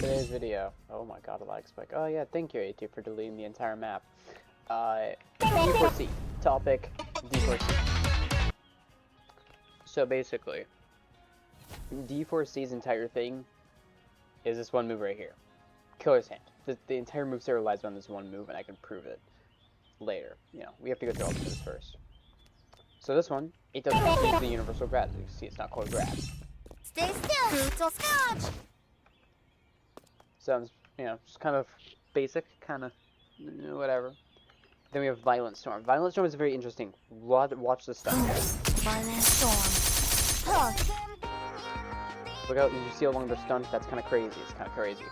today's video. Oh my god, a lag spike. Oh yeah, thank you, AT, for deleting the entire map. D4C. Topic, D4C. So basically, D4C's entire thing is this one move right here. Killer's Hand. The entire moveset relies on this one move, and I can prove it later. You know, we have to go through all the moves first. So this one, it doesn't use the universal grab. You see, it's not called grab. Stay still, brutal scotch! Sounds, you know, just kind of basic, kind of whatever. Then we have Violent Storm. Violent Storm is very interesting. Watch the stun. Violent storm. Huh. Look out, you see along the stun? That's kind of crazy. It's kind of crazy.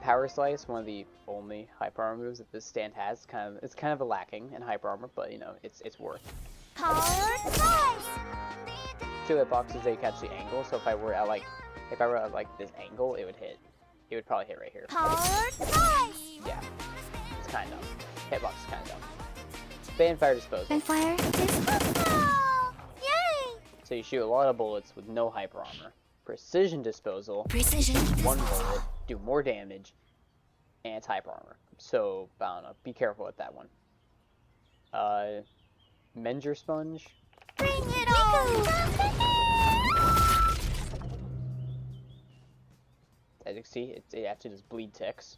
Power Slice, one of the only hyper armor moves that this stand has. It's kind of a lacking in hyper armor, but you know, it's worth. Power slice! 2 hitboxes, they catch the angle. So if I were at like this angle, it would hit. It would probably hit right here. Power slice! Yeah, it's kind of dumb. Hitbox is kind of dumb. Fan Fire Disposal. And fire disposal! Yay! So you shoot a lot of bullets with no hyper armor. Precision Disposal. Precision One disposal. bullet, do more damage, and it's hyper armor. So I don't know. Be careful with that one. Menger Sponge. Bring it on! As you can see, it actually does bleed ticks.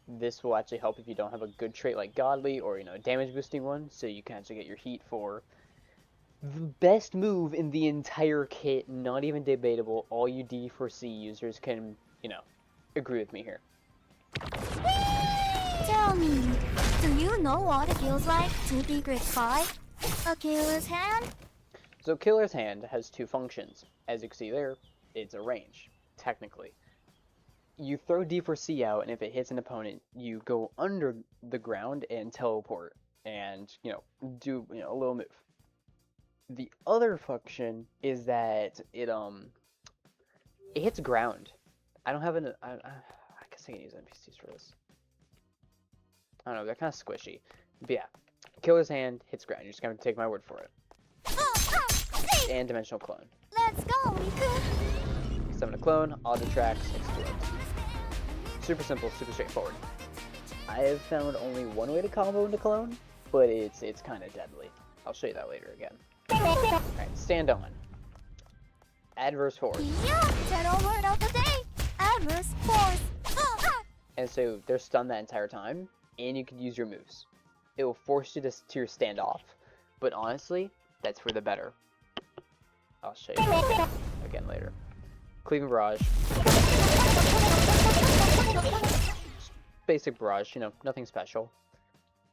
This will actually help if you don't have a good trait like Godly or, you know, a damage boosting one, so you can actually get your heat for the best move in the entire kit. Not even debatable. All you D4C users can, you know, agree with me here. Tell me, do you know what it feels like to be grade 5? A killer's hand? So Killer's Hand has 2 functions. As you can see there, it's a range, technically. You throw D4C out, and if it hits an opponent, you go under the ground and teleport, and, you know, do, you know, a little move. The other function is that it hits ground. I don't have I guess I can use NPCs for this. I don't know, they're kind of squishy. But yeah, Killer's Hand hits ground. You're just gonna take my word for it. And Dimensional Clone. Let's go, Riku! Summon a clone, auto tracks, explodes. Super simple, super straightforward. I have found only one way to combo into clone, but it's kind of deadly. I'll show you that later again. Alright, stand on. Adverse Force. Yeah, general word of the day. Adverse force. And so they're stunned that entire time, and you can use your moves. It will force you to your standoff, but honestly, that's for the better. I'll show you again later. Cleaving Barrage. Basic barrage, you know, nothing special.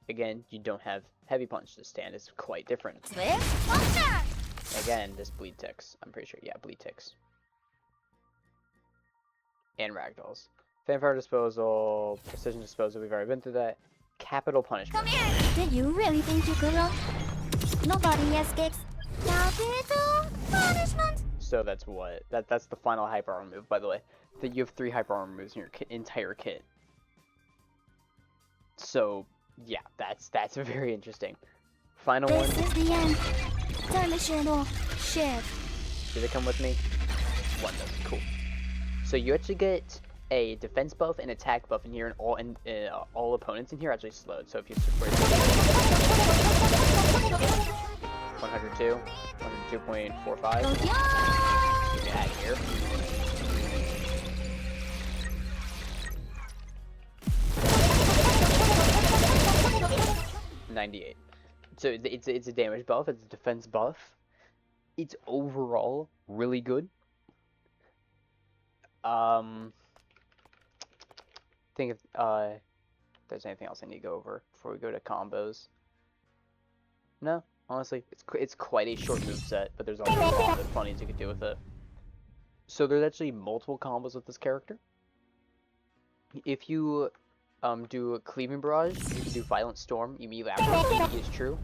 Again, you don't have heavy punch. This stand is quite different. Again, this bleed ticks. I'm pretty sure, yeah, bleed ticks. And ragdolls. Fanfare Disposal, Precision Disposal, we've already been through that. Capital Punishment. Come here! Did you really think you could run? Nobody escapes. Capital punishment! So that's what? That's the final hyper armor move, by the way. That you have 3 hyper armor moves in your entire kit. So, yeah, that's very interesting. Final one. This is the end. Dimensional shift. Do they come with me? One does. Cool. So you actually get a defense buff and attack buff in here, and all opponents in here are actually slowed. So if you support 102, 102.45, give me that here. $98. So it's a damage buff, it's a defense buff. It's overall really good. Think if there's anything else I need to go over before we go to combos. No, honestly, it's quite a short moveset, but there's a lot of funnies you could do with it. So there's actually multiple combos with this character. If you do a Cleaving Barrage, you can do Violent Storm immediately after E is true.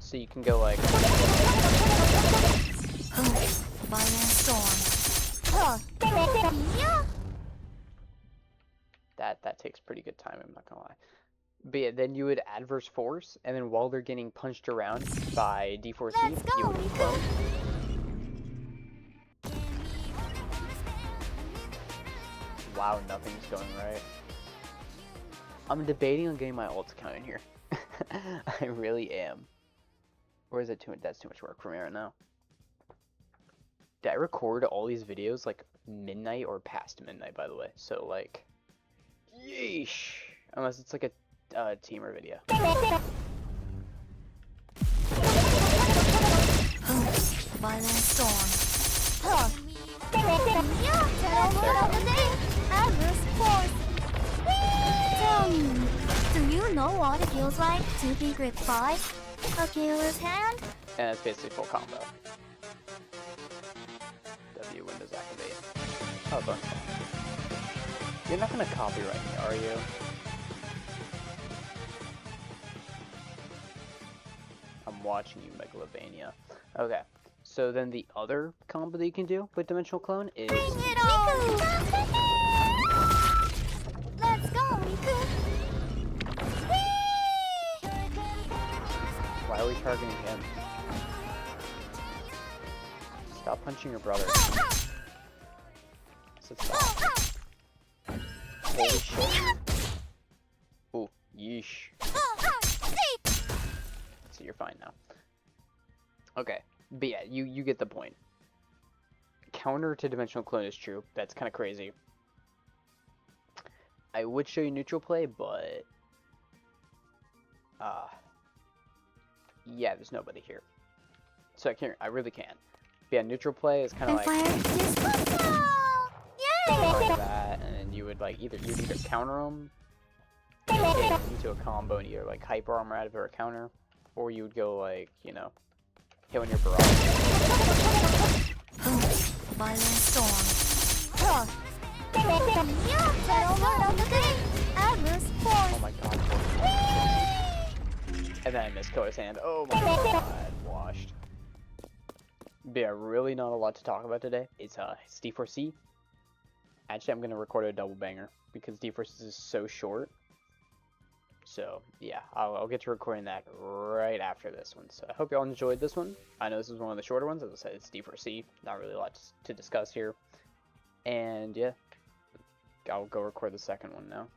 So you can go like Violent storm. that takes pretty good time, I'm not gonna lie. But yeah, then you would Adverse Force, and then while they're getting punched around by D4C, you would clone. Wow, nothing's going right. I'm debating on getting my alt account in here. I really am. Or is it that's too much work for me right now? Did I record all these videos like midnight or past midnight, by the way? So like, yeesh. Unless it's like a teamer video. Violent storm. Huh. Tell me, do you know what it feels like to be gripped by a killer's hand? And it's basically full combo. W Windows activate. Oh, don't stop. You're not gonna copyright me, are you? I'm watching you, Megalovania. Okay, so then the other combo that you can do with Dimensional Clone is... Bring it on! Let's go, Riku! Why are we targeting him? Stop punching your brother. Sit stop. Holy shit. Ooh, yeesh. So you're fine now. Okay, but yeah, you get the point. Counter to Dimensional Clone is true. That's kind of crazy. I would show you neutral play, but... yeah, there's nobody here. So I really can't. But yeah, neutral play is kind of like... Yay! like that, and then you would like you'd either counter them, get into a combo and either like hyper armor out of or a counter, or you would go like, you know, hit on your barrage. Violent storm. Oh my god. And then I missed Koa's hand. Oh my god, washed. But yeah, really not a lot to talk about today. It's D4C. Actually, I'm gonna record a double banger because D4C is so short. So yeah, I'll get to recording that right after this one. So I hope y'all enjoyed this one. I know this is one of the shorter ones. As I said, it's D4C. Not really a lot to discuss here. And yeah, I'll go record the second one now.